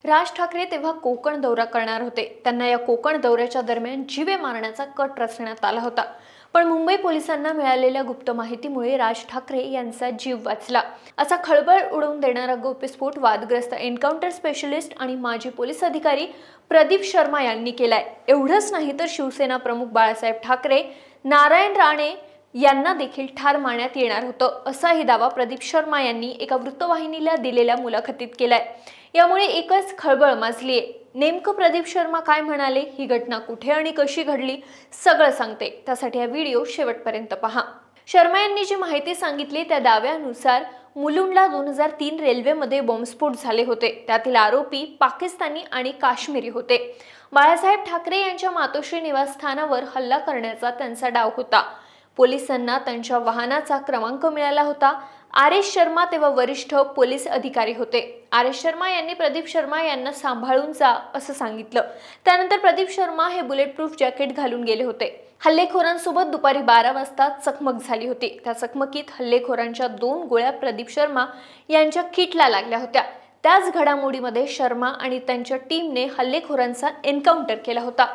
राज ठाकरे तेव्हा कोकण दौरा करणार होते। त्यांना या कोकण दौऱ्याच्या दरम्यान जीवे मारण्याचा कट रचण्यात आला होता। पण मुंबई पोलिसांना मिळालेल्या गुप्त माहितीमुळे राज ठाकरे यांचा जीव वाचला। असा खळबळ उडवून देणारा गौप्यस्फोट वादग्रस्त एन्काउंटर स्पेशलिस्ट आणि माजी पोलीस अधिकारी प्रदीप शर्मा यांनी केलाय। एवढंच नाही तर शिवसेना प्रमुख बाळासाहेब ठाकरे, नारायण राणे यांना देखील ठार मारण्यात येणार होतं, असाही दावा प्रदीप शर्मा यांनी एका वृत्तवाहिनीला दिलेल्या मुलाखतीत केलाय। यामुळे एकच खळबळ माजलीये। नेमकं प्रदीप शर्मा काय म्हणाले, ही घटना कुठे आणि कशी घडली, सगळं सांगते। त्यासाठी हा व्हिडिओ शेवटपर्यंत पहा। शर्मा यांनी जी माहिती सांगितली त्या दाव्यानुसार मुलुंडला 2003 रेल्वेमध्ये बॉम्बस्फोट झाले होते। त्यातील आरोपी पाकिस्तानी आणि काश्मीरी होते। बाळासाहेब ठाकरे यांच्या मातोश्री निवासस्थानावर हल्ला करण्याचा त्यांचा डाव होता। पोलिसांना त्यांच्या वाहनाचा क्रमांक मिळाला होता। आर.एस. शर्मा तेव्हा वरिष्ठ पोलीस अधिकारी होते। आर.एस. शर्मा यांनी प्रदीप शर्मा यांना सांभाळून जा असं सांगितलं। त्यानंतर प्रदीप शर्मा हे बुलेट प्रूफ जॅकेट घालून गेले होते। हल्लेखोरांसोबत दुपारी 12 वाजता चकमक झाली होती। त्या चकमकीत हल्लेखोरांच्या 2 गोळ्या प्रदीप शर्मा यांच्या किटला लागल्या होत्या। त्याच घडामोडीमध्ये शर्मा आणि त्यांच्या टीमने हल्लेखोरांचा एन्काउंटर केला होता।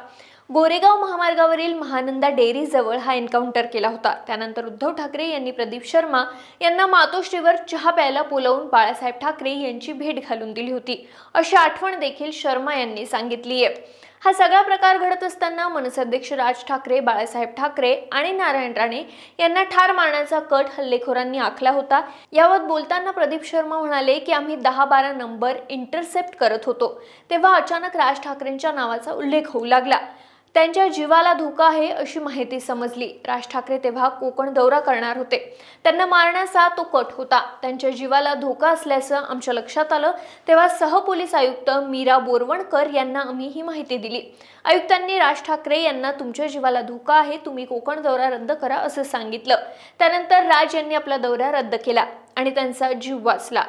गोरेगाव महामार्गावरील महानंदा डेअरी जवळ हा एन्काउंटर केला होता। त्यानंतर उद्धव ठाकरे यांनी प्रदीप शर्मा यांना मातोश्रीवर चहा प्यायला बोलावून बाळासाहेब ठाकरे यांची भेट घालून दिली होती, अशी आठवण देखील शर्मा यांनी सांगितली आहे। हा सगळा प्रकार घडत असताना मनसे अध्यक्ष राज ठाकरे, बाळासाहेब ठाकरे आणि नारायण राणे यांना ठार मारण्याचा कट हल्लेखोरांनी आखला होता। यावर बोलताना प्रदीप शर्मा म्हणाले की आम्ही 10-12 नंबर इंटरसेप्ट करत होतो, तेव्हा अचानक राज ठाकरेंच्या नावाचा उल्लेख होऊ लागला। त्यांच्या जीवाला धोका आहे अशी माहिती समजली। राज ठाकरे तेव्हा कोकण दौरा करणार होते। त्यांना मारण्याचा तो कट होता। त्यांच्या जीवाला धोका असल्याचं आमच्या लक्षात आलं तेव्हा सहपोलीस आयुक्त मीरा बोरवणकर यांना आम्ही ही माहिती दिली। आयुक्तांनी राज ठाकरे यांना तुमच्या जीवाला धोका आहे, तुम्ही कोकण दौरा रद्द करा असं सांगितलं। त्यानंतर राज यांनी आपला दौरा रद्द केला आणि त्यांचा जीव वाचला।